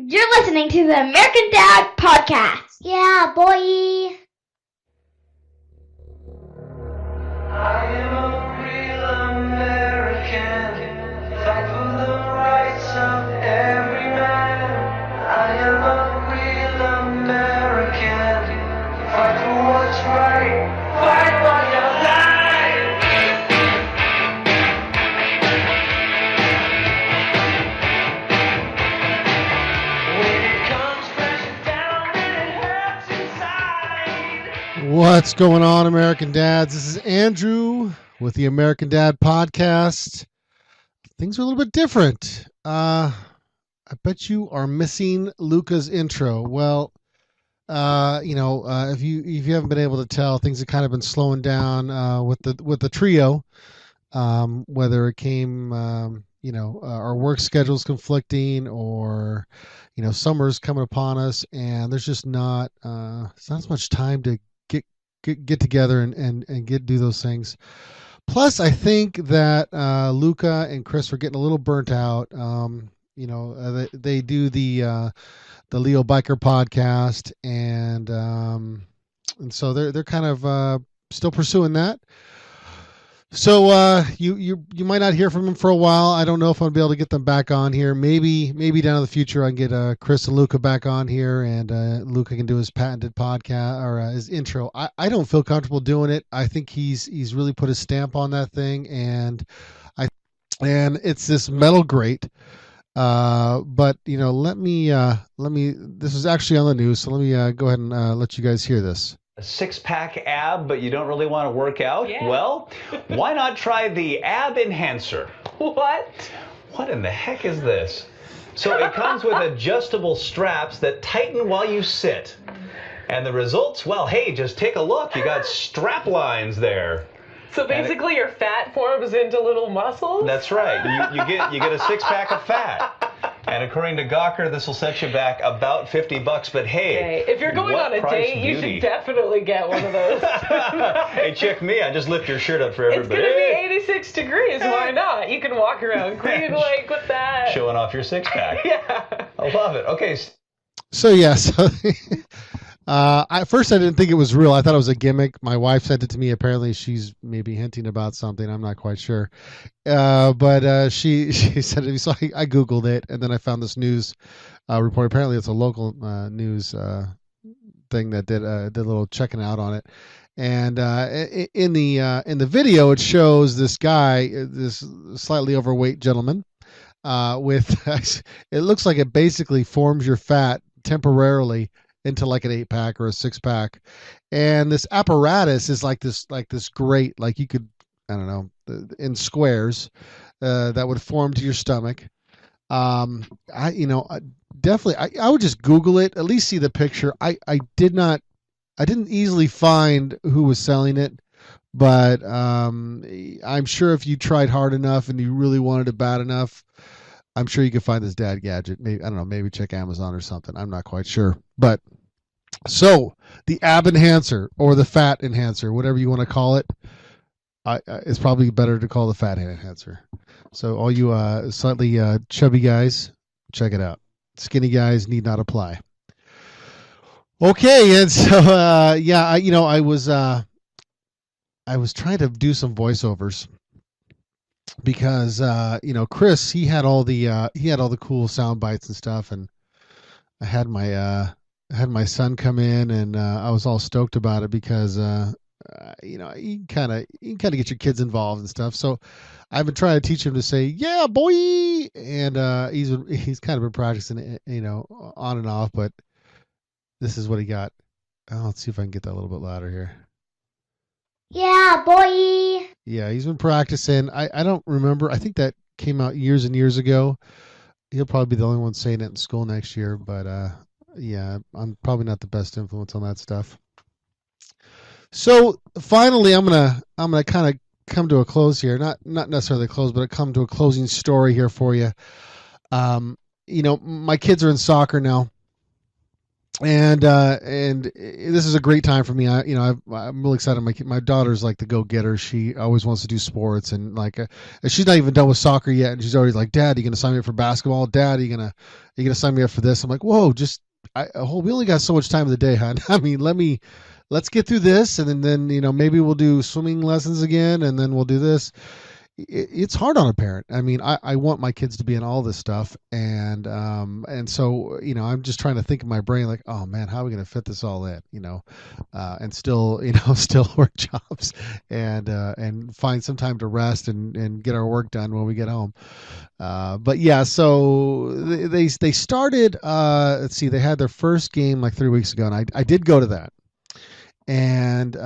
You're listening to the American Dad Podcast. Yeah, boy. I am a real American, fight for the rights of every man. I am a real American, fight for what's right, fight for your life. When it comes crashing down and it hurts inside. What's going on, American Dads? This is Andrew with the American Dad Podcast. Things are a little bit different. I bet you are missing Luca's intro. Well, if you haven't been able to tell, things have kind of been slowing down with the trio. Whether it came, our work schedules conflicting, or summer's coming upon us, and there's just not as much time to get together and do those things. Plus, I think that Luca and Chris are getting a little burnt out. They do the Leo Biker podcast, and so they're kind of still pursuing that. So you might not hear from them for a while. I don't know if I'll be able to get them back on here. Maybe down in the future I can get Chris and Luca back on here, and Luca can do his patented podcast or his intro. I don't feel comfortable doing it. I think he's really put his stamp on that thing, and it's this metal grate. But let me. This is actually on the news, so let me go ahead and let you guys hear this. A six-pack ab, but you don't really want to work out? Yeah. Well, why not try the Ab Enhancer? What? What in the heck is this? So it comes with adjustable straps that tighten while you sit. And the results? Well, hey, just take a look. You got strap lines there. So basically your fat forms into little muscles? That's right. You get a six-pack of fat. And according to Gawker, this will set you back about $50. But hey, Okay. If you're going what on a price date, you beauty? should definitely get one of those. Hey, check me. I just lift your shirt up for It's everybody. going to be 86 degrees. Why not? You can walk around Green Lake with that. Showing off your six-pack. Yeah. I love it. Okay. So yes, at first I didn't think it was real. I thought it was a gimmick. My wife sent it to me. Apparently she's maybe hinting about something. I'm not quite sure. But she sent it to me. So I Googled it, and then I found this news report. Apparently it's a local news thing that did a little checking out on it. And in the video, it shows this guy, this slightly overweight gentleman, with it looks like it basically forms your fat temporarily into like an 8-pack or a 6-pack, and this apparatus is like this grate, like you could, I don't know, in squares that would form to your stomach. Definitely I would just Google it, at least see the picture. I didn't easily find who was selling it, but I'm sure if you tried hard enough and you really wanted it bad enough, I'm sure you could find this dad gadget. Maybe, I don't know, maybe check Amazon or something. I'm not quite sure. But so the ab enhancer or the fat enhancer, whatever you want to call it, it's probably better to call the fat enhancer. So all you slightly chubby guys, check it out. Skinny guys need not apply. Okay, and so I was trying to do some voiceovers, because Chris, he had all the cool sound bites and stuff, and I had my son come in, and I was all stoked about it because you can kind of get your kids involved and stuff. So I've been trying to teach him to say "yeah, boy," and he's kind of been practicing it, on and off. But this is what he got. Let's see if I can get that a little bit louder here. Yeah, boy. Yeah, he's been practicing. I don't remember. I think that came out years and years ago. He'll probably be the only one saying it in school next year. But yeah, I'm probably not the best influence on that stuff. So finally, I'm gonna kind of come to a close here. Not necessarily a close, but come to a closing story here for you. My kids are in soccer now, and this is a great time for me. I'm really excited. My daughter's like the go-getter. She always wants to do sports, and and she's not even done with soccer yet, and she's already like, Dad, are you gonna sign me up for basketball? Dad, are you gonna sign me up for this? I'm like, whoa, we only got so much time of the day, hon. I mean, let's get through this, and then maybe we'll do swimming lessons again, and then we'll do this. It's hard on a parent. I mean, I want my kids to be in all this stuff, and so I'm just trying to think in my brain like, oh man, how are we going to fit this all in, and still still work jobs and find some time to rest and get our work done when we get home. But yeah, so they started. Let's see, they had their first game like 3 weeks ago, and I did go to that. And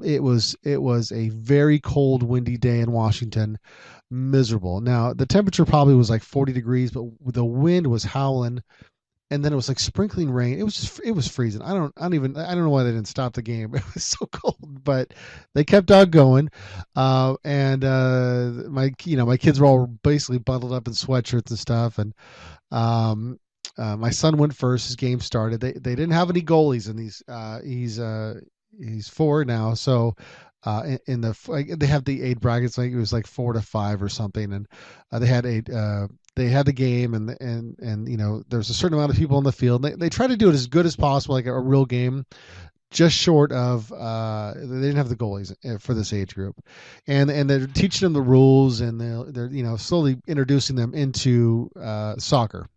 it was a very cold, windy day in Washington, miserable. Now the temperature probably was like 40 degrees, but the wind was howling, and then it was like sprinkling rain. It was freezing. I don't know why they didn't stop the game. It was so cold, but they kept on going. My kids were all basically bundled up in sweatshirts and stuff, and my son went first. His game started. They didn't have any goalies in these. He's 4 now, so they have the age brackets. Like it was like 4 to 5 or something, and they had the game, and there's a certain amount of people on the field. They try to do it as good as possible, like a real game. Just short of they didn't have the goalies for this age group, and they're teaching them the rules, and they're slowly introducing them into soccer.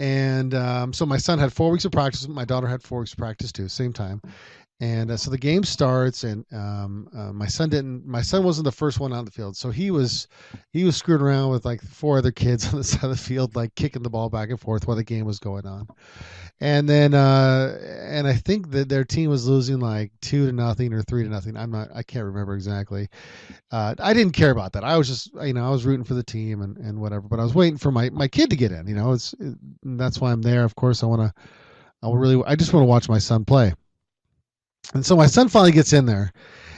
And so my son had 4 weeks of practice. My daughter had 4 weeks of practice too, same time. And so the game starts, and my son wasn't the first one on the field, so he was screwing around with like 4 other kids on the side of the field, like kicking the ball back and forth while the game was going on. And then and I think that their team was losing like 2-0 or 3-0. I can't remember exactly. I didn't care about that. I was just I was rooting for the team and whatever, but I was waiting for my kid to get in. That's why I'm there. Of course, I just want to watch my son play. And so my son finally gets in there,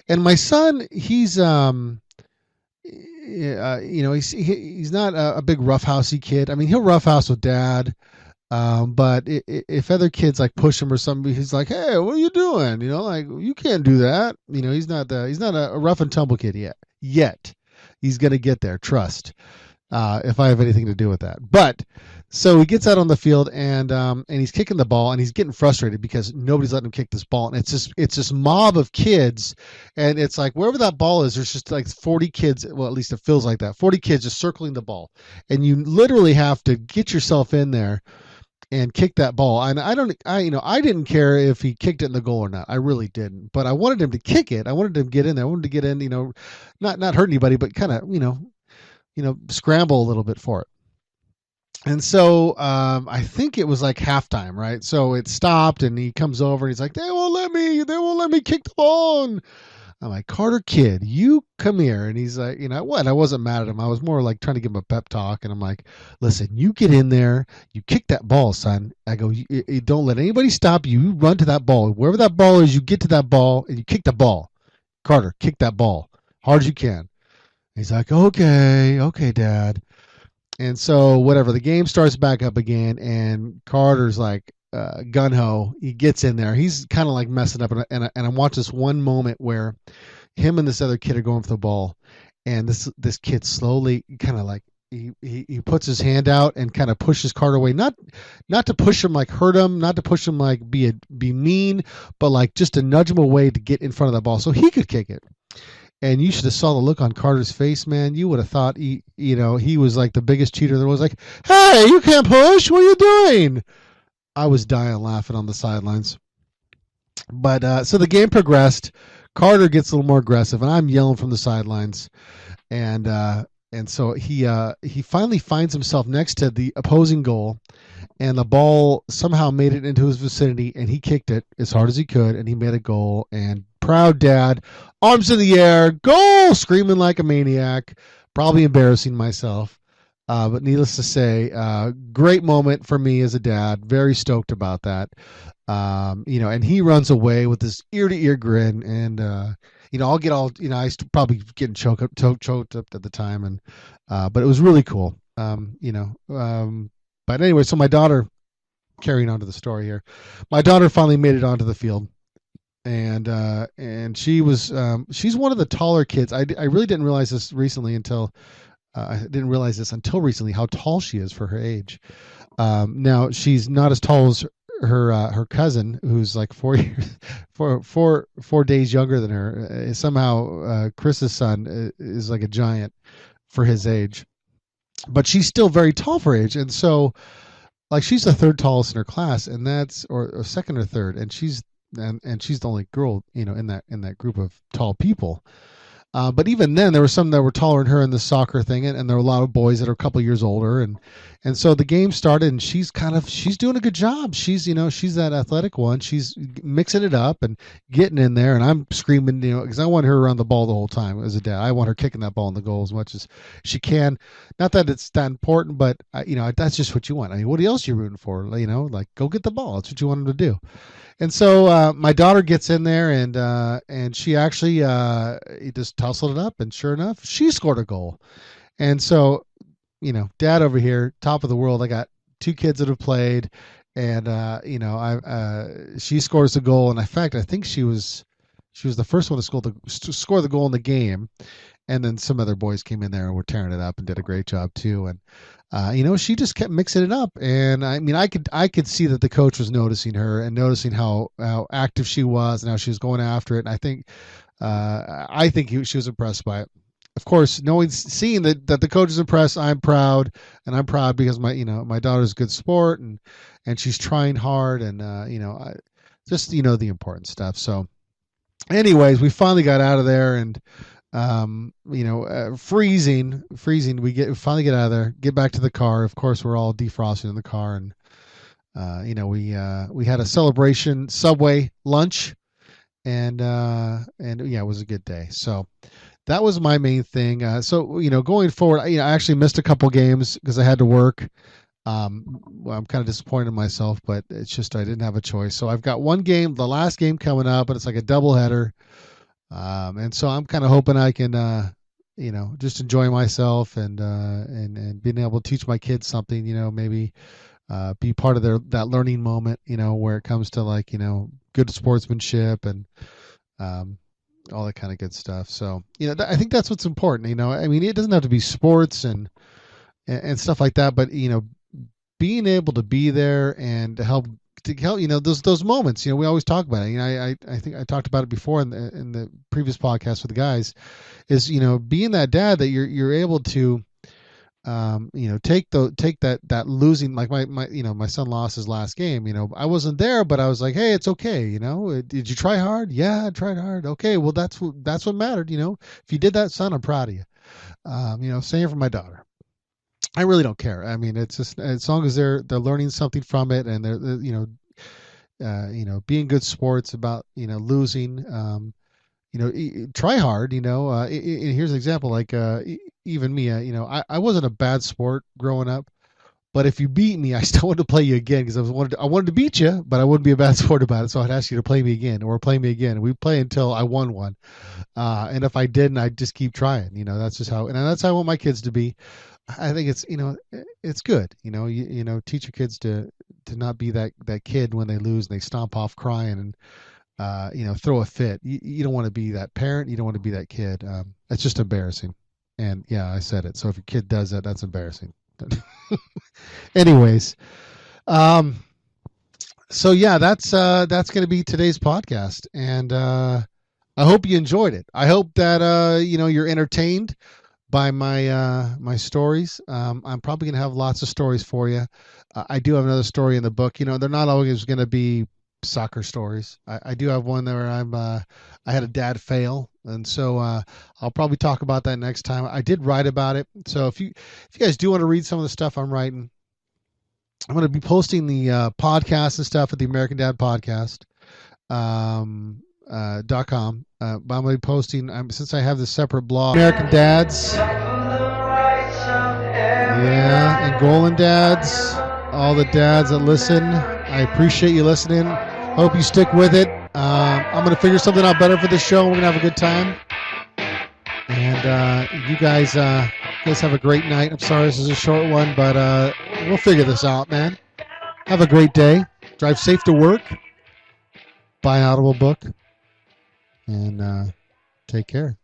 and my son, he's he's not a big roughhousey kid. I mean, he'll roughhouse with dad, but if other kids like push him or something, he's like, "Hey, what are you doing? Like you can't do that." He's not a rough and tumble kid yet. He's gonna get there. Trust. If I have anything to do with that. But so he gets out on the field, and he's kicking the ball, and he's getting frustrated because nobody's letting him kick this ball. And it's this mob of kids, and it's like wherever that ball is, there's just like 40 kids. Well, at least it feels like that. 40 kids just circling the ball, and you literally have to get yourself in there and kick that ball. And I didn't care if he kicked it in the goal or not. I really didn't. But I wanted him to kick it. I wanted him to get in there. I wanted to get in. Not hurt anybody, but kind of scramble a little bit for it. And so I think it was like halftime, right? So it stopped, and he comes over, and he's like, they won't let me kick the ball. And I'm like, Carter, kid, you come here. And he's like, what? I wasn't mad at him. I was more like trying to give him a pep talk. And I'm like, listen, you get in there, you kick that ball, son. I go, you don't let anybody stop you. You run to that ball. Wherever that ball is, you get to that ball, and you kick the ball. Carter, kick that ball hard as you can. He's like, okay, Dad. And so whatever, the game starts back up again, and Carter's like gun-ho. He gets in there. He's kind of like messing up, and I watch this one moment where him and this other kid are going for the ball, and this kid slowly kind of like he puts his hand out and kind of pushes Carter away. Not to push him like hurt him, not to push him like be mean, but like just to nudge him away to get in front of the ball so he could kick it. And you should have saw the look on Carter's face, man. You would have thought he was like the biggest cheater there was. Like, hey, you can't push. What are you doing? I was dying laughing on the sidelines. But so the game progressed. Carter gets a little more aggressive, and I'm yelling from the sidelines. And so he finally finds himself next to the opposing goal, and the ball somehow made it into his vicinity, and he kicked it as hard as he could, and he made a goal. And proud dad, arms in the air, goal, screaming like a maniac, probably embarrassing myself. But needless to say, great moment for me as a dad. Very stoked about that. And he runs away with this ear-to-ear grin, and I'll get all, I used to probably getting choked up at the time, and but it was really cool. But anyway, so my daughter carrying on to the story here. My daughter finally made it onto the field, and she was she's one of the taller kids. I really didn't realize this recently until recently how tall she is for her age. Now she's not as tall as her cousin, who's like 4 years, 4 days younger than her. Somehow Chris's son is like a giant for his age, but she's still very tall for her age, and so like she's the third tallest in her class, and that's or second or third, and she's the only girl, in that group of tall people. But even then, there were some that were taller than her in the soccer thing, and there were a lot of boys that are a couple years older, and so the game started, and she's doing a good job. She's that athletic one. She's mixing it up and getting in there, and I'm screaming, because I want her around the ball the whole time as a dad. I want her kicking that ball in the goal as much as she can. Not that it's that important, but that's just what you want. I mean, what else are you rooting for? Like go get the ball. That's what you want them to do. And so my daughter gets in there, and she actually just tussled it up, and sure enough, she scored a goal. And so, Dad over here, top of the world. I got 2 kids that have played, and she scores a goal. And in fact, I think she was the first one to score the goal in the game. And then some other boys came in there and were tearing it up and did a great job too. And she just kept mixing it up. And I mean, I could see that the coach was noticing her and noticing how active she was and how she was going after it. And I think she was impressed by it. Of course, seeing that the coach is impressed, I'm proud, and I'm proud because my daughter's a good sport and she's trying hard, and just the important stuff. So, anyways, we finally got out of there, and freezing. We finally get out of there, get back to the car. Of course, we're all defrosting in the car, and we had a celebration Subway lunch, and it was a good day. So that was my main thing. So going forward, I actually missed a couple games because I had to work. Well, I'm kind of disappointed in myself, but it's just I didn't have a choice. So I've got one game, the last game coming up, and it's like a doubleheader. And so I'm kind of hoping I can, just enjoy myself and being able to teach my kids something, maybe be part of that learning moment, where it comes to good sportsmanship and all that kind of good stuff. So, I think that's what's important. I mean, it doesn't have to be sports and stuff like that, but, being able to be there and to help those moments, we always talk about it. I think I talked about it before in the previous podcast with the guys, is being that dad that you're able to take that losing, like my son lost his last game. I wasn't there, but I was like, hey, it's okay. Did you try hard? Yeah, I tried hard. Okay, well that's what mattered. If you did that, son, I'm proud of you. Same for my daughter. I really don't care. I mean, it's just as long as they're learning something from it, and they're being good sports about losing. Try hard. Here's an example. Like even me. I wasn't a bad sport growing up, but if you beat me, I still wanted to play you again because I wanted to beat you, but I wouldn't be a bad sport about it. So I'd ask you to play me again or play me again. And we'd play until I won one. And if I didn't, I'd just keep trying. That's just how. And that's how I want my kids to be. I think it's it's good. Teach your kids to not be that kid when they lose and they stomp off crying and throw a fit. You don't want to be that parent. You don't want to be that kid. It's just embarrassing. And yeah, I said it. So if your kid does that, that's embarrassing. Anyways, so yeah, that's going to be today's podcast, and I hope you enjoyed it. I hope that you're entertained by my stories. I'm probably going to have lots of stories for you. I do have another story in the book. They're not always going to be soccer stories. I do have one where I had a dad fail, and so I'll probably talk about that next time. I did write about it, so if you guys do want to read some of the stuff I'm writing, I'm going to be posting the podcast and stuff at the American Dad Podcast .com. But I'm going to be posting, since I have this separate blog, American Dads, and Golan Dads, all the dads that listen. I appreciate you listening. Hope you stick with it. I'm going to figure something out better for this show. We're going to have a good time. And you guys have a great night. I'm sorry this is a short one, but we'll figure this out, man. Have a great day. Drive safe to work. Buy an Audible book. And take care.